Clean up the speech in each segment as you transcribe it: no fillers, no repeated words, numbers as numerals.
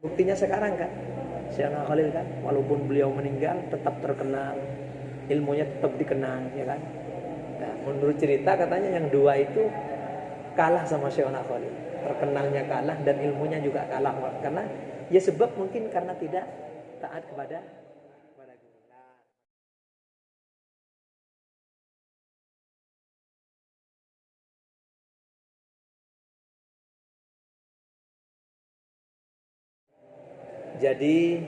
Buktinya sekarang kan, Syekhna Khalil kan, walaupun beliau meninggal tetap terkenal, ilmunya tetap dikenang, ya kan. Nah, menurut cerita katanya yang dua itu kalah sama Syekhna Khalil, terkenalnya kalah dan ilmunya juga kalah, karena ya sebab mungkin karena tidak taat kepada guru. Jadi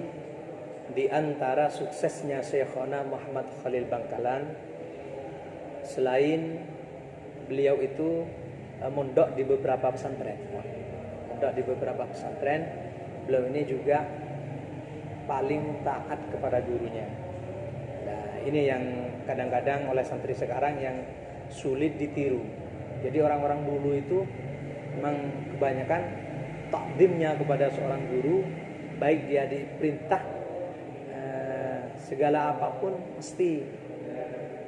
di antara suksesnya Syekhona Muhammad Khalil Bangkalan, selain beliau itu mondok di beberapa pesantren, beliau ini juga paling taat kepada gurunya. Nah, ini yang kadang-kadang oleh santri sekarang yang sulit ditiru. Jadi orang-orang dulu itu memang kebanyakan takdimnya kepada seorang guru, baik dia diperintah segala apapun mesti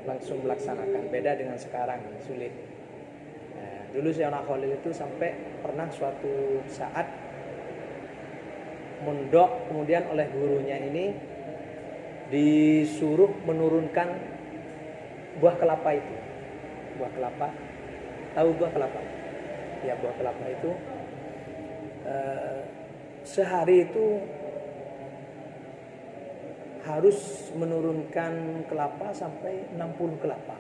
langsung melaksanakan. Beda dengan sekarang, sulit. Dulu Syekhna Khalil itu sampai pernah suatu saat mondok, kemudian oleh gurunya ini disuruh menurunkan buah kelapa itu. Buah kelapa, tahu buah kelapa? Ya, buah kelapa itu sehari itu harus menurunkan kelapa sampai 60 kelapa.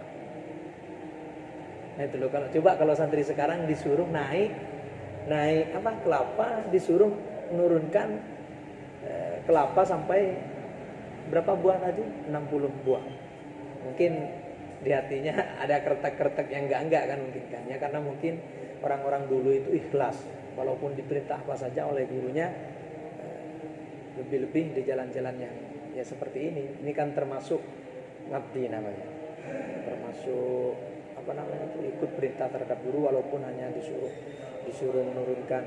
Nah itu loh, kalau santri sekarang disuruh naik kelapa, disuruh menurunkan kelapa sampai berapa buah tadi? 60 buah. Mungkin di hatinya ada kertek-kertek yang enggak kan mungkin kan ya, karena mungkin orang-orang dulu itu ikhlas walaupun diperintah apa saja oleh gurunya, lebih-lebih di jalan-jalan yang ya seperti ini. Ini kan termasuk ngabdi namanya, termasuk ikut perintah terhadap guru walaupun hanya disuruh menurunkan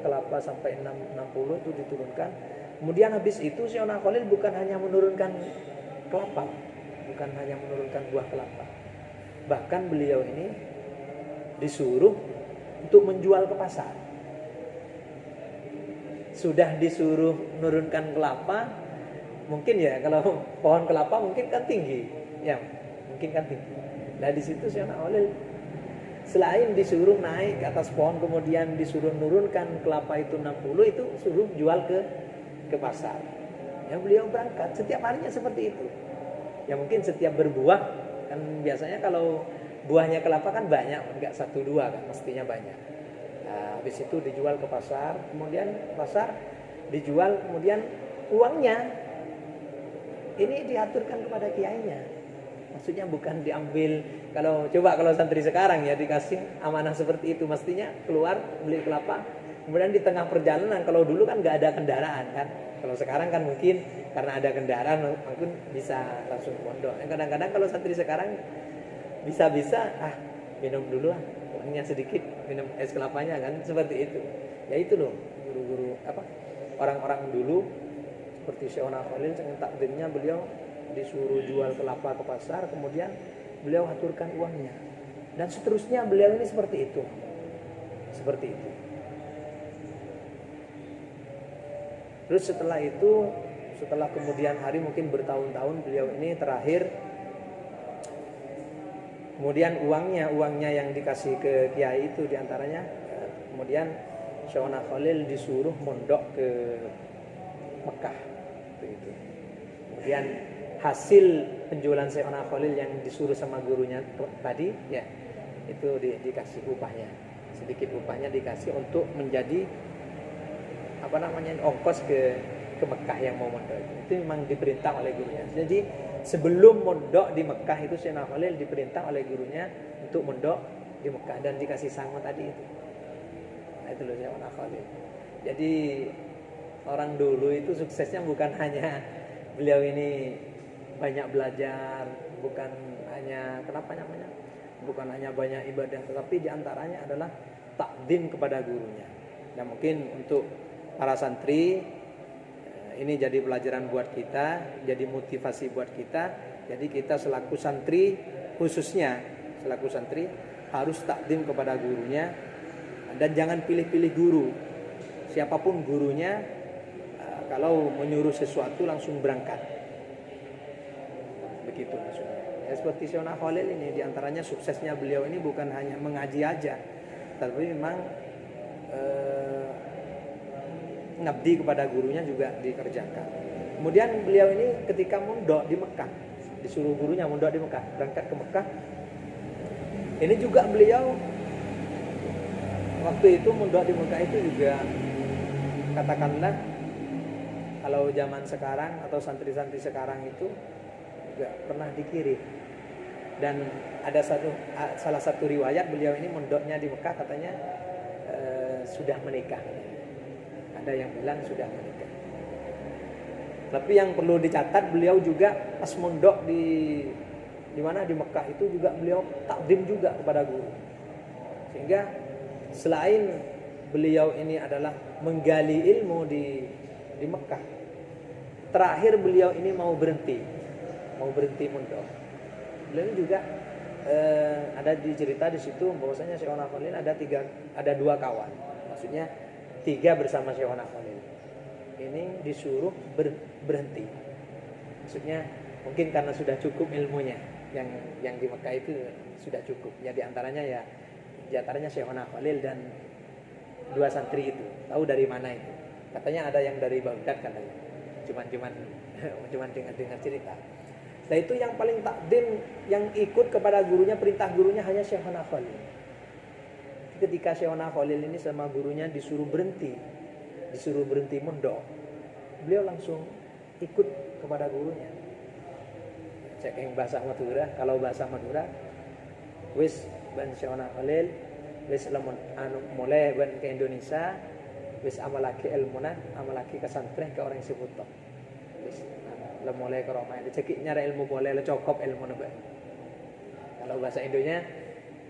kelapa sampai 60 itu diturunkan. Kemudian habis itu Syekhna Khalil bukan hanya menurunkan kelapa, bukan hanya menurunkan buah kelapa, bahkan beliau ini disuruh untuk menjual ke pasar. Sudah disuruh menurunkan kelapa, mungkin ya kalau pohon kelapa mungkin kan tinggi, ya mungkin kan tinggi. Nah di situ Syekhna Khalil selain disuruh naik ke atas pohon, kemudian disuruh menurunkan kelapa itu 60, itu suruh jual ke pasar. Ya beliau berangkat setiap harinya seperti itu. Ya mungkin setiap berbuah kan biasanya kalau buahnya kelapa kan banyak, enggak 1-2 kan, mestinya banyak. Nah, habis itu dijual ke pasar, kemudian pasar dijual, kemudian uangnya ini diaturkan kepada kiainya. Maksudnya bukan diambil, kalau santri sekarang ya dikasih amanah seperti itu, mestinya keluar beli kelapa, kemudian di tengah perjalanan, kalau dulu kan nggak ada kendaraan kan, kalau sekarang kan mungkin karena ada kendaraan mungkin bisa langsung pondok. Kadang-kadang kalau santri sekarang bisa minum dulu uangnya sedikit, minum es kelapanya kan, seperti itu. Ya itu loh guru-guru orang-orang dulu seperti Syekhna Khalil, yang takdirnya beliau disuruh jual kelapa ke pasar, kemudian beliau aturkan uangnya, dan seterusnya beliau ini seperti itu. Terus setelah kemudian hari, mungkin bertahun-tahun beliau ini terakhir, kemudian uangnya yang dikasih ke kiai itu diantaranya, kemudian Syekhna Khalil disuruh mondok ke Mekah itu. Kemudian hasil penjualan Syekhna Khalil yang disuruh sama gurunya tadi, ya itu dikasih upahnya, sedikit upahnya dikasih untuk menjadi ongkos ke Mekah yang mau mondok itu memang diperintah oleh gurunya. Jadi sebelum mondok di Mekah itu Syekhna Khalil diperintah oleh gurunya untuk mondok di Mekah dan dikasih sangu tadi itu. Nah itu loh Syekhna Khalil. Jadi orang dulu itu suksesnya bukan hanya beliau ini banyak belajar, bukan hanya banyak ibadah, tetapi diantaranya adalah takdim kepada gurunya. Nah mungkin untuk para santri ini jadi pelajaran buat kita, jadi motivasi buat kita. Jadi kita selaku santri, khususnya selaku santri harus takdim kepada gurunya, dan jangan pilih-pilih guru. Siapapun gurunya kalau menyuruh sesuatu langsung berangkat. Begitu maksudnya. Ya, seperti Syekh Khalil ini, diantaranya suksesnya beliau ini bukan hanya mengaji aja, tapi memang ngabdi kepada gurunya juga dikerjakan. Kemudian beliau ini ketika mondok di Mekah, disuruh gurunya mondok di Mekah, berangkat ke Mekah. Ini juga beliau waktu itu mondok di Mekah itu juga, katakanlah kalau zaman sekarang atau santri-santri sekarang itu juga pernah dikirim. Dan ada salah satu riwayat beliau ini mondoknya di Mekah katanya sudah menikah. Ada yang bilang sudah menikah. Tapi yang perlu dicatat, beliau juga pas mondok di mana di Mekah itu juga beliau takdim juga kepada guru. Sehingga selain beliau ini adalah menggali ilmu di Mekah, terakhir beliau ini mau berhenti mondok. Beliau ini juga ada cerita di situ bahwasanya Syekh Khalil ada 2 kawan. Maksudnya 3 bersama Syekh Khalil. Ini disuruh berhenti. Maksudnya mungkin karena sudah cukup ilmunya yang di Mekah itu sudah cukup. Ya di antaranya Syekh Khalil dan 2 santri itu. Tahu dari mana itu? Katanya ada yang dari Baghdad katanya. Cuman dengar cerita. Nah itu yang paling takdim, yang ikut kepada gurunya, perintah gurunya hanya Syekh Khalil. Ketika Syekh Khalil ini sama gurunya disuruh berhenti mondok, beliau langsung ikut kepada gurunya. Cek yang bahasa Madura, kalau bahasa Madura, wis ban Syekh Khalil, wis lamun mulai ban ke Indonesia, wis amalaki ilmuna, amalaki ke santri ke orang Sibutok. Wis mulai ke Roma, cekik nyara ilmu boleh, cokop ilmu nabe. Kalau bahasa Indonya,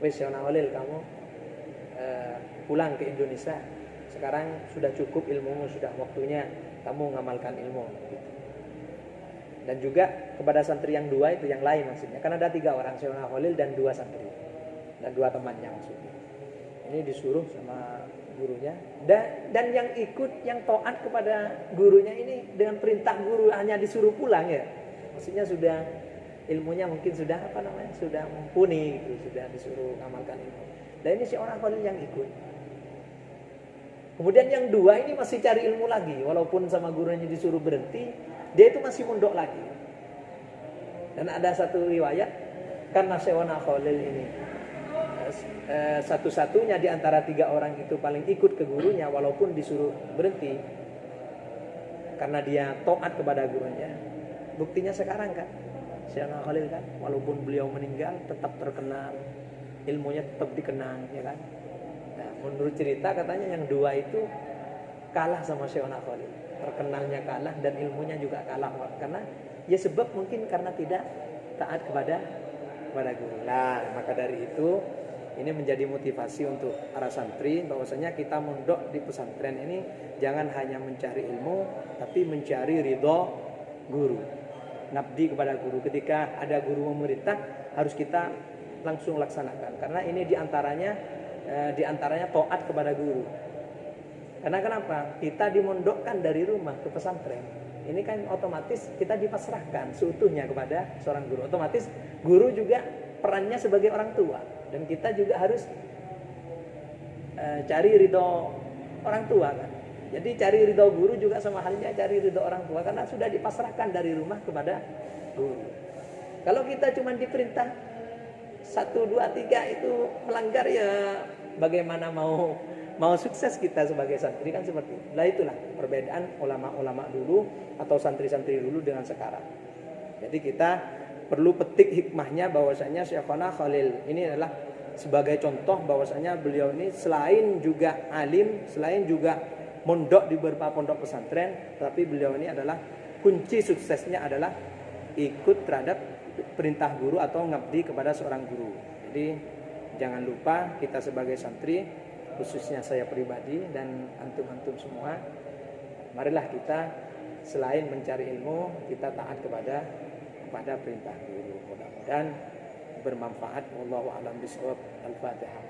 wis Syekh Khalil kamu pulang ke Indonesia. Sekarang sudah cukup ilmumu, sudah waktunya kamu mengamalkan ilmu. Gitu. Dan juga kepada santri yang 2 itu, yang lain maksudnya. Kan ada 3 orang, Syekh Khalil dan 2 santri. Dan 2 temannya maksudnya. Ini disuruh sama gurunya. Dan yang ikut, yang taat kepada gurunya ini dengan perintah guru hanya disuruh pulang ya. Maksudnya sudah ilmunya mungkin sudah sudah mumpuni gitu, sudah disuruh mengamalkan ilmu. Dan ini Syekh Khalil yang ikut. Kemudian yang 2 ini masih cari ilmu lagi, walaupun sama gurunya disuruh berhenti, dia itu masih mondok lagi. Dan ada satu riwayat, karena Syekh Khalil ini satu-satunya di antara 3 orang itu paling ikut ke gurunya walaupun disuruh berhenti, karena dia taat kepada gurunya. Buktinya sekarang kan, Syekh Khalil kan, walaupun beliau meninggal tetap terkenal, ilmunya tetap dikenang, ya kan. Nah, menurut cerita katanya yang 2 itu kalah sama Syekh Khalil, terkenalnya kalah dan ilmunya juga kalah, karena ya sebab mungkin karena tidak taat kepada guru. Nah, maka dari itu ini menjadi motivasi untuk para santri bahwasanya kita mondok di pesantren ini jangan hanya mencari ilmu, tapi mencari ridho guru, ngabdi kepada guru. Ketika ada guru memerintah harus kita langsung laksanakan, karena ini diantaranya taat kepada guru. Karena kenapa? Kita dimondokkan dari rumah ke pesantren. Ini kan otomatis kita dipasrahkan seutuhnya kepada seorang guru. Otomatis guru juga perannya sebagai orang tua, dan kita juga harus cari ridho orang tua kan. Jadi cari ridho guru juga sama halnya cari ridho orang tua, karena sudah dipasrahkan dari rumah kepada guru. Kalau kita cuma diperintah 1, 2, 3 itu melanggar, ya bagaimana mau sukses kita sebagai santri kan seperti itu. Nah itulah perbedaan ulama-ulama dulu atau santri-santri dulu dengan sekarang. Jadi kita perlu petik hikmahnya bahwasanya Syekh Khalil ini adalah sebagai contoh bahwasanya beliau ini selain juga alim, selain juga mondok di beberapa pondok pesantren, tapi beliau ini adalah kunci suksesnya adalah ikut terhadap perintah guru atau ngabdi kepada seorang guru. Jadi jangan lupa kita sebagai santri, khususnya saya pribadi dan antum-antum semua, marilah kita selain mencari ilmu, kita taat kepada perintah guru. Mudah-mudahan bermanfaat. Wallahu a'lam bishawab. Al-Fatihah.